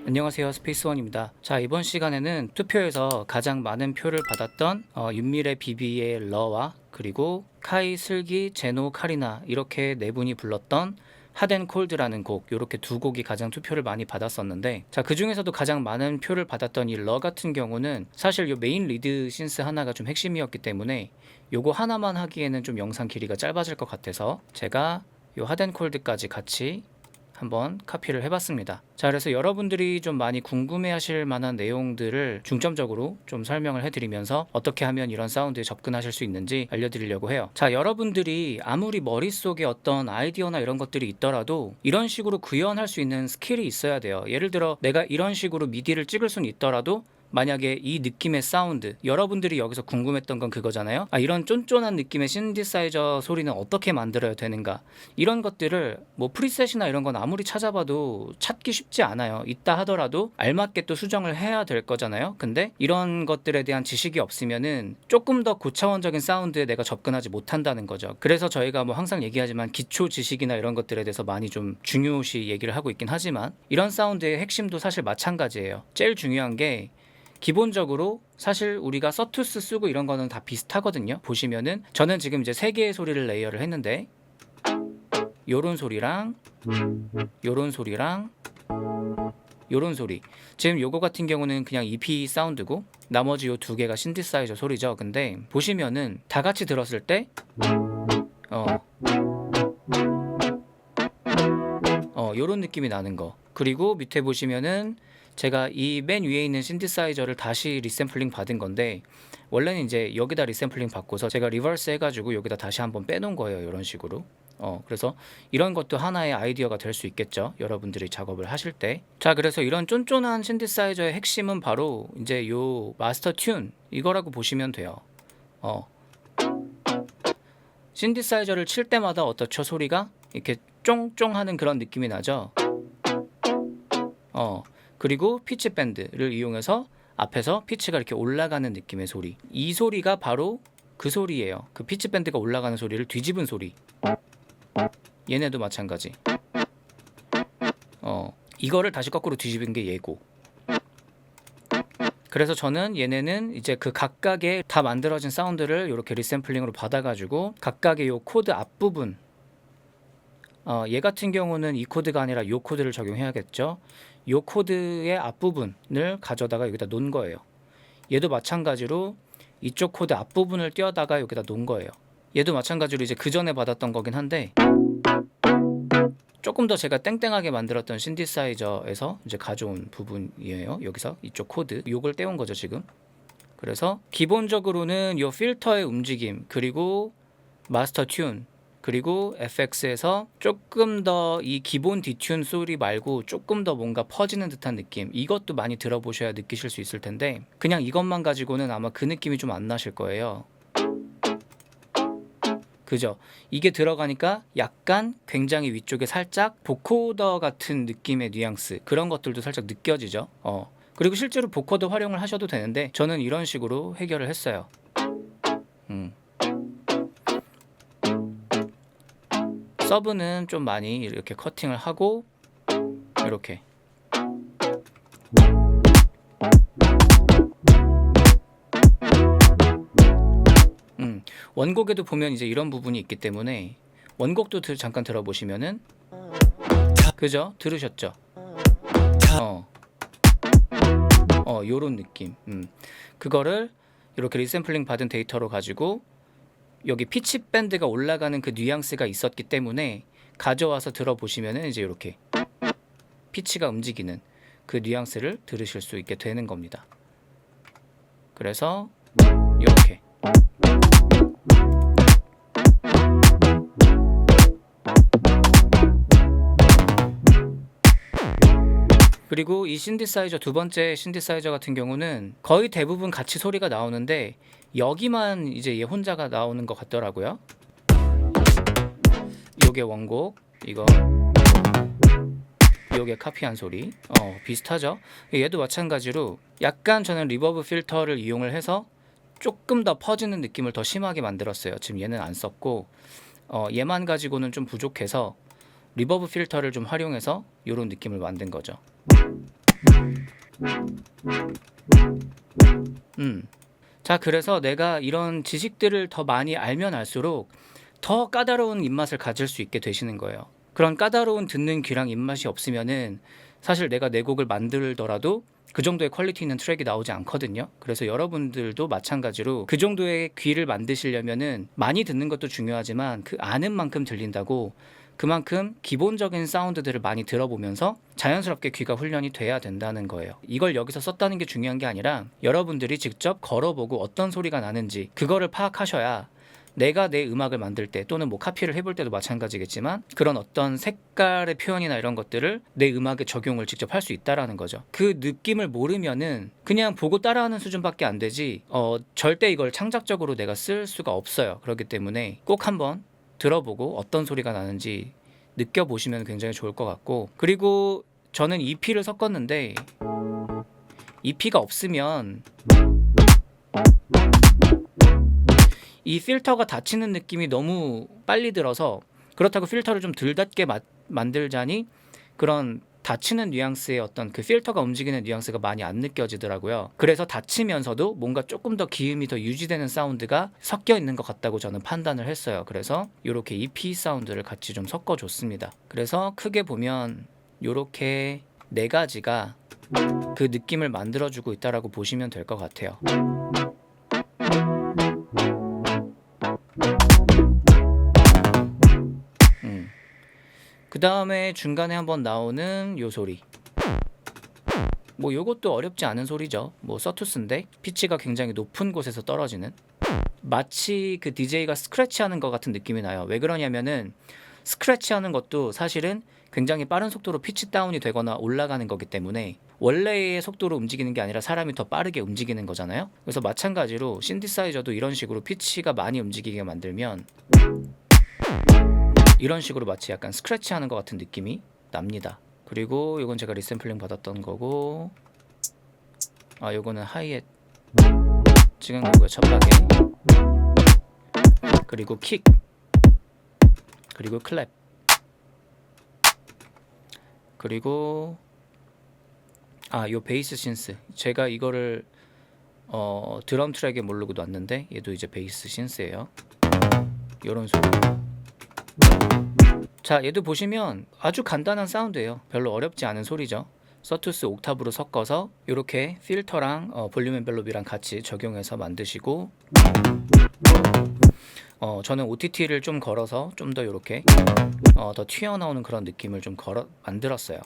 안녕하세요, 스페이스원입니다. 자, 이번 시간에는 투표에서 가장 많은 표를 받았던 윤미래 비비의 러와 그리고 카이, 슬기, 제노, 카리나 이렇게 네 분이 불렀던 핫앤콜드라는 곡, 이렇게 두 곡이 가장 투표를 많이 받았었는데, 자, 그 중에서도 가장 많은 표를 받았던 이 러 같은 경우는 사실 이 메인 리드 신스 하나가 좀 핵심이었기 때문에 요거 하나만 하기에는 좀 영상 길이가 짧아질 것 같아서 제가 요 핫앤콜드까지 같이 한번 카피를 해봤습니다. 자, 그래서 여러분들이 좀 많이 궁금해하실 만한 내용들을 중점적으로 좀 설명을 해드리면서 어떻게 하면 이런 사운드에 접근하실 수 있는지 알려드리려고 해요. 자, 여러분들이 아무리 머릿속에 어떤 아이디어나 이런 것들이 있더라도 이런 식으로 구현할 수 있는 스킬이 있어야 돼요. 예를 들어 내가 이런 식으로 미디를 찍을 수는 있더라도 만약에 이 느낌의 사운드, 여러분들이 여기서 궁금했던 건 그거잖아요. 이런 쫀쫀한 느낌의 신디사이저 소리는 어떻게 만들어야 되는가, 이런 것들을 뭐 프리셋이나 이런 건 아무리 찾아봐도 찾기 쉽지 않아요. 있다 하더라도 알맞게 또 수정을 해야 될 거잖아요. 근데 이런 것들에 대한 지식이 없으면은 조금 더 고차원적인 사운드에 내가 접근하지 못한다는 거죠. 그래서 저희가 뭐 항상 얘기하지만 기초 지식이나 이런 것들에 대해서 많이 좀 중요시 얘기를 하고 있긴 하지만, 이런 사운드의 핵심도 사실 마찬가지예요. 제일 중요한 게 기본적으로 사실 우리가 서투스 쓰고 이런 거는 다 비슷하거든요. 보시면은 저는 지금 이제 3개의 소리를 레이어를 했는데 요런 소리랑 요런 소리랑 요런 소리, 지금 요거 같은 경우는 그냥 EP 사운드고 나머지 요 2개가 신디사이저 소리죠. 근데 보시면은 다 같이 들었을 때 요런 느낌이 나는 거, 그리고 밑에 보시면은 제가 이 맨 위에 있는 신디사이저를 다시 리샘플링 받은 건데, 원래는 이제 여기다 리샘플링 받고서 제가 리버스 해가지고 여기다 다시 한번 빼놓은 거예요. 이런 식으로. 그래서 이런 것도 하나의 아이디어가 될 수 있겠죠, 여러분들이 작업을 하실 때. 자, 그래서 이런 쫀쫀한 신디사이저의 핵심은 바로 이제 요 마스터 튠 이거라고 보시면 돼요. 신디사이저를 칠 때마다 어떻죠? 소리가 이렇게 쫑쫑 하는 그런 느낌이 나죠. 그리고 피치 밴드를 이용해서 앞에서 피치가 이렇게 올라가는 느낌의 소리, 이 소리가 바로 그 소리예요. 그 피치 밴드가 올라가는 소리를 뒤집은 소리. 얘네도 마찬가지. 이거를 다시 거꾸로 뒤집은 게 얘고. 그래서 저는 얘네는 이제 그 각각의 다 만들어진 사운드를 이렇게 리샘플링으로 받아가지고 각각의 요 코드 앞부분, 얘 같은 경우는 이 코드가 아니라 요 코드를 적용해야겠죠. 요 코드의 앞부분을 가져다가 여기다 놓은 거예요. 얘도 마찬가지로 이쪽 코드 앞부분을 띄어다가 여기다 놓은 거예요. 얘도 마찬가지로 이제 그 전에 받았던 거긴 한데 조금 더 제가 땡땡하게 만들었던 신디사이저에서 이제 가져온 부분이에요. 여기서 이쪽 코드 요걸 떼온 거죠 지금. 그래서 기본적으로는 요 필터의 움직임, 그리고 마스터 튠, 그리고 FX에서 조금 더 이 기본 디튠 소리 말고 조금 더 뭔가 퍼지는 듯한 느낌, 이것도 많이 들어보셔야 느끼실 수 있을 텐데 그냥 이것만 가지고는 아마 그 느낌이 좀 안 나실 거예요. 그죠? 이게 들어가니까 약간 굉장히 위쪽에 살짝 보코더 같은 느낌의 뉘앙스, 그런 것들도 살짝 느껴지죠. 그리고 실제로 보코더 활용을 하셔도 되는데 저는 이런 식으로 해결을 했어요. 서브는 좀 많이 이렇게 커팅을 하고 이렇게. 원곡에도 보면 이제 이런 부분이 있기 때문에 원곡도 잠깐 들어보시면은, 그죠? 들으셨죠? 요런 느낌. 그거를 이렇게 리샘플링 받은 데이터로 가지고 여기 피치 밴드가 올라가는 그 뉘앙스가 있었기 때문에 가져와서 들어보시면은 이제 이렇게 피치가 움직이는 그 뉘앙스를 들으실 수 있게 되는 겁니다. 그래서 이렇게. 그리고 이 신디사이저, 두 번째 신디사이저 같은 경우는 거의 대부분 같이 소리가 나오는데 여기만 이제 얘 혼자가 나오는 것 같더라고요. 요게 원곡, 이거 요게 카피한 소리. 비슷하죠? 얘도 마찬가지로 약간 저는 리버브 필터를 이용을 해서 조금 더 퍼지는 느낌을 더 심하게 만들었어요. 지금 얘는 안 썼고 얘만 가지고는 좀 부족해서 리버브 필터를 좀 활용해서 이런 느낌을 만든 거죠. 자, 그래서 내가 이런 지식들을 더 많이 알면 알수록 더 까다로운 입맛을 가질 수 있게 되시는 거예요. 그런 까다로운 듣는 귀랑 입맛이 없으면은 사실 내가 내 곡을 만들더라도 그 정도의 퀄리티 있는 트랙이 나오지 않거든요. 그래서 여러분들도 마찬가지로 그 정도의 귀를 만드시려면은 많이 듣는 것도 중요하지만 그 아는 만큼 들린다고 그만큼 기본적인 사운드들을 많이 들어보면서 자연스럽게 귀가 훈련이 돼야 된다는 거예요. 이걸 여기서 썼다는 게 중요한 게 아니라 여러분들이 직접 걸어보고 어떤 소리가 나는지 그거를 파악하셔야 내가 내 음악을 만들 때 또는 뭐 카피를 해볼 때도 마찬가지겠지만 그런 어떤 색깔의 표현이나 이런 것들을 내 음악에 적용을 직접 할 수 있다라는 거죠. 그 느낌을 모르면은 그냥 보고 따라하는 수준밖에 안 되지 절대 이걸 창작적으로 내가 쓸 수가 없어요. 그렇기 때문에 꼭 한번 들어보고 어떤 소리가 나는지 느껴보시면 굉장히 좋을 것 같고, 그리고 저는 EP를 섞었는데 EP가 없으면 이 필터가 닫히는 느낌이 너무 빨리 들어서, 그렇다고 필터를 좀 덜 닫게 만들자니 그런 닫히는 뉘앙스의 어떤 그 필터가 움직이는 뉘앙스가 많이 안 느껴지더라고요. 그래서 닫히면서도 뭔가 조금 더 기음이 더 유지되는 사운드가 섞여 있는 것 같다고 저는 판단을 했어요. 그래서 이렇게 EP 사운드를 같이 좀 섞어줬습니다. 그래서 크게 보면 이렇게 네 가지가 그 느낌을 만들어주고 있다라고 보시면 될 것 같아요. 그 다음에 중간에 한번 나오는 요 소리, 뭐 요것도 어렵지 않은 소리죠. 뭐 서투스인데 피치가 굉장히 높은 곳에서 떨어지는, 마치 그 DJ가 스크래치 하는 것 같은 느낌이 나요. 왜 그러냐면은 스크래치 하는 것도 사실은 굉장히 빠른 속도로 피치 다운이 되거나 올라가는 거기 때문에 원래의 속도로 움직이는 게 아니라 사람이 더 빠르게 움직이는 거잖아요. 그래서 마찬가지로 신디사이저도 이런 식으로 피치가 많이 움직이게 만들면 이런 식으로 마치 약간 스크래치 하는 것 같은 느낌이 납니다. 그리고 이건 제가 리샘플링 받았던 거고, 요거는 하이햇 찍은 거고요. 첫 박에. 그리고 킥, 그리고 클랩, 그리고 요 베이스 신스, 제가 이거를 드럼 트랙에 모르고 놨는데 얘도 이제 베이스 신스예요. 요런 소리. 자, 얘도 보시면 아주 간단한 사운드예요. 별로 어렵지 않은 소리죠. 서투스 옥타브로 섞어서 이렇게 필터랑 볼륨 엔벨롭이랑 같이 적용해서 만드시고, 저는 OTT를 좀 걸어서 좀 더 이렇게 더 튀어나오는 그런 느낌을 좀 만들었어요.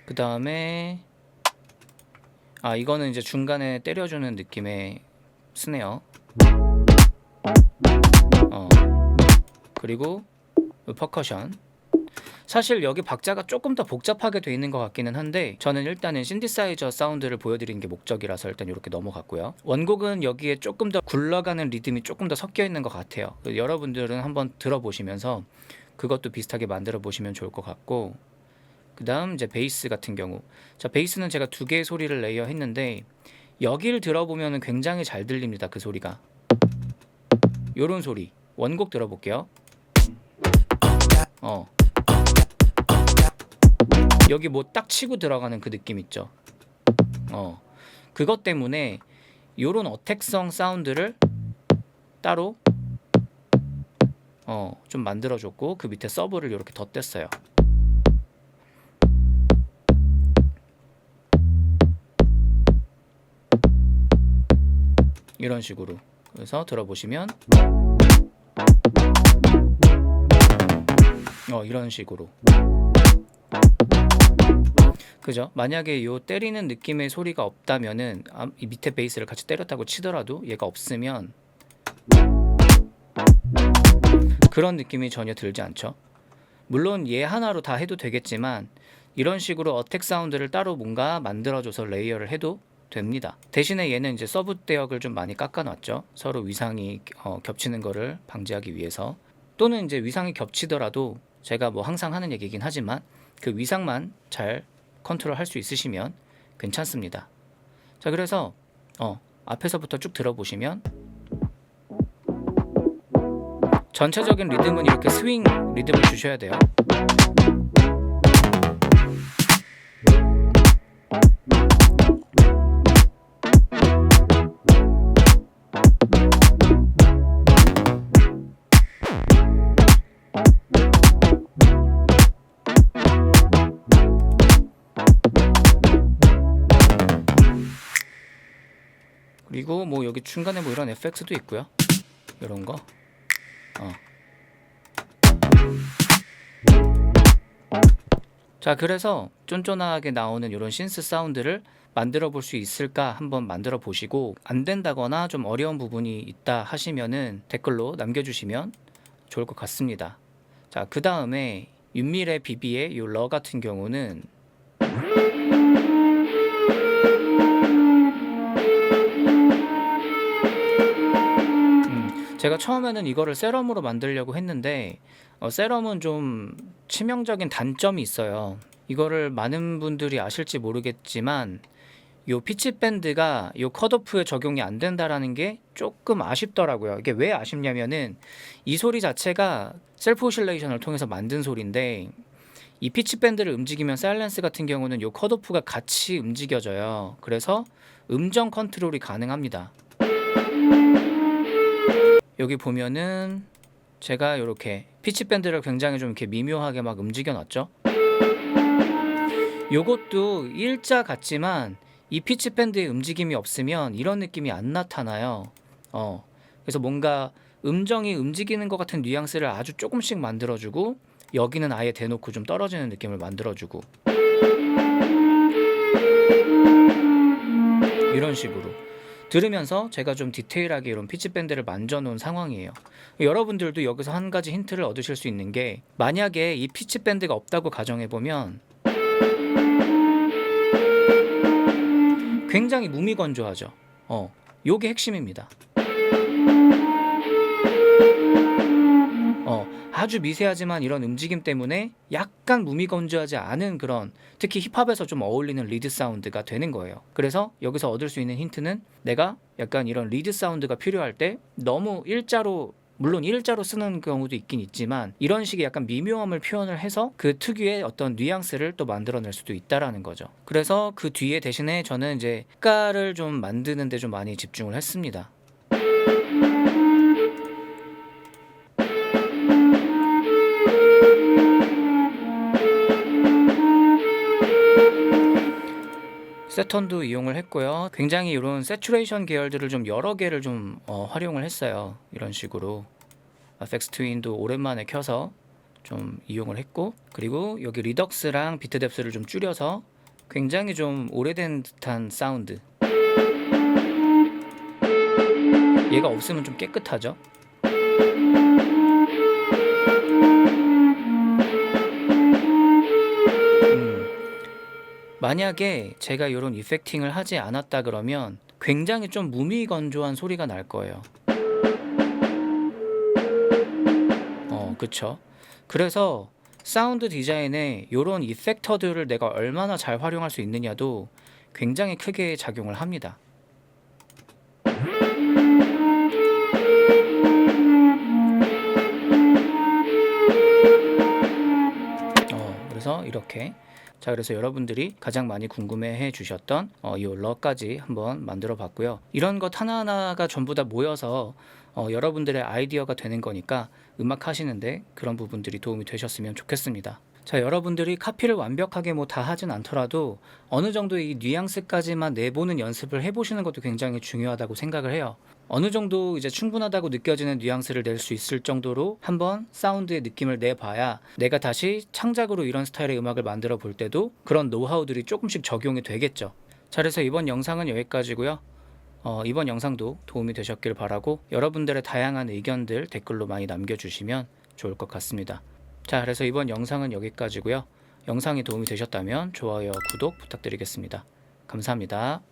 그 다음에 이거는 이제 중간에 때려주는 느낌의 스네어, 그리고 퍼커션. 사실 여기 박자가 조금 더 복잡하게 돼 있는 것 같기는 한데 저는 일단은 신디사이저 사운드를 보여드리는 게 목적이라서 일단 이렇게 넘어갔고요. 원곡은 여기에 조금 더 굴러가는 리듬이 조금 더 섞여 있는 것 같아요. 여러분들은 한번 들어보시면서 그것도 비슷하게 만들어 보시면 좋을 것 같고, 그 다음 이제 베이스 같은 경우, 자, 베이스는 제가 두 개의 소리를 레이어 했는데 여기를 들어보면 굉장히 잘 들립니다. 그 소리가 요런 소리, 원곡 들어볼게요. 여기 뭐 딱 치고 들어가는 그 느낌 있죠. 그것 때문에 요런 어택성 사운드를 따로 좀 만들어줬고, 그 밑에 서브를 이렇게 덧댔어요. 이런 식으로. 그래서 들어보시면 이런 식으로. 그죠? 만약에 요 때리는 느낌의 소리가 없다면은 이 밑에 베이스를 같이 때렸다고 치더라도 얘가 없으면 그런 느낌이 전혀 들지 않죠. 물론 얘 하나로 다 해도 되겠지만 이런 식으로 어택 사운드를 따로 뭔가 만들어줘서 레이어를 해도 됩니다. 대신에 얘는 이제 서브 대역을 좀 많이 깎아놨죠. 서로 위상이 겹치는 거를 방지하기 위해서. 또는 이제 위상이 겹치더라도 제가 뭐 항상 하는 얘기긴 하지만 그 위상만 잘 컨트롤 할 수 있으시면 괜찮습니다. 자, 그래서 앞에서부터 쭉 들어보시면 전체적인 리듬은 이렇게 스윙 리듬을 주셔야 돼요. 그리고 뭐 여기 중간에 뭐 이런 FX도 있고요. 이런 거. 자, 그래서 쫀쫀하게 나오는 이런 신스 사운드를 만들어 볼 수 있을까 한번 만들어 보시고, 안 된다거나 좀 어려운 부분이 있다 하시면은 댓글로 남겨주시면 좋을 것 같습니다. 자, 그 다음에 윤미래 비비의 이 러 같은 경우는 제가 처음에는 이거를 셋럼으로 만들려고 했는데 셋럼은 좀 치명적인 단점이 있어요. 이거를 많은 분들이 아실지 모르겠지만 요 피치 밴드가 요 컷오프에 적용이 안 된다라는 게 조금 아쉽더라고요. 이게 왜 아쉽냐면은 이 소리 자체가 셀프 오실레이션을 통해서 만든 소리인데, 이 피치 밴드를 움직이면 사일런스 같은 경우는 요 컷오프가 같이 움직여져요. 그래서 음정 컨트롤이 가능합니다. 여기 보면은 제가 이렇게 피치 밴드를 굉장히 좀 이렇게 미묘하게 막 움직여 놨죠. 요것도 일자 같지만 이 피치 밴드의 움직임이 없으면 이런 느낌이 안 나타나요. 그래서 뭔가 음정이 움직이는 것 같은 뉘앙스를 아주 조금씩 만들어주고, 여기는 아예 대놓고 좀 떨어지는 느낌을 만들어주고, 이런 식으로 들으면서 제가 좀 디테일하게 이런 피치 밴드를 만져 놓은 상황이에요. 여러분들도 여기서 한 가지 힌트를 얻으실 수 있는 게, 만약에 이 피치 밴드가 없다고 가정해 보면 굉장히 무미건조하죠. 요게 핵심입니다. 아주 미세하지만 이런 움직임 때문에 약간 무미건조하지 않은 그런, 특히 힙합에서 좀 어울리는 리드 사운드가 되는 거예요. 그래서 여기서 얻을 수 있는 힌트는, 내가 약간 이런 리드 사운드가 필요할 때 너무 일자로, 물론 일자로 쓰는 경우도 있긴 있지만 이런 식의 약간 미묘함을 표현을 해서 그 특유의 어떤 뉘앙스를 또 만들어낼 수도 있다라는 거죠. 그래서 그 뒤에 대신에 저는 이제 색깔을 좀 만드는 데 좀 많이 집중을 했습니다. 세턴도 이용을 했고요. 굉장히 이런 세츄레이션 계열들을 좀 여러 개를 좀 활용을 했어요. 이런 식으로 FX 트윈도 오랜만에 켜서 좀 이용을 했고, 그리고 여기 리덕스랑 비트 뎁스를 좀 줄여서 굉장히 좀 오래된 듯한 사운드, 얘가 없으면 좀 깨끗하죠. 만약에 제가 이런 이펙팅을 하지 않았다 그러면 굉장히 좀 무미건조한 소리가 날 거예요. 그쵸? 그래서 사운드 디자인에 이런 이펙터들을 내가 얼마나 잘 활용할 수 있느냐도 굉장히 크게 작용을 합니다. 그래서 이렇게, 자, 그래서 여러분들이 가장 많이 궁금해해 주셨던 이 러까지 한번 만들어 봤고요. 이런 것 하나하나가 전부 다 모여서 여러분들의 아이디어가 되는 거니까 음악 하시는데 그런 부분들이 도움이 되셨으면 좋겠습니다. 자, 여러분들이 카피를 완벽하게 뭐 다 하진 않더라도 어느 정도 이 뉘앙스까지만 내보는 연습을 해보시는 것도 굉장히 중요하다고 생각을 해요. 어느 정도 이제 충분하다고 느껴지는 뉘앙스를 낼 수 있을 정도로 한번 사운드의 느낌을 내봐야 내가 다시 창작으로 이런 스타일의 음악을 만들어 볼 때도 그런 노하우들이 조금씩 적용이 되겠죠. 자, 그래서 이번 영상은 여기까지고요. 이번 영상도 도움이 되셨길 바라고, 여러분들의 다양한 의견들 댓글로 많이 남겨주시면 좋을 것 같습니다. 자, 그래서 이번 영상은 여기까지고요. 영상이 도움이 되셨다면 좋아요와 구독 부탁드리겠습니다. 감사합니다.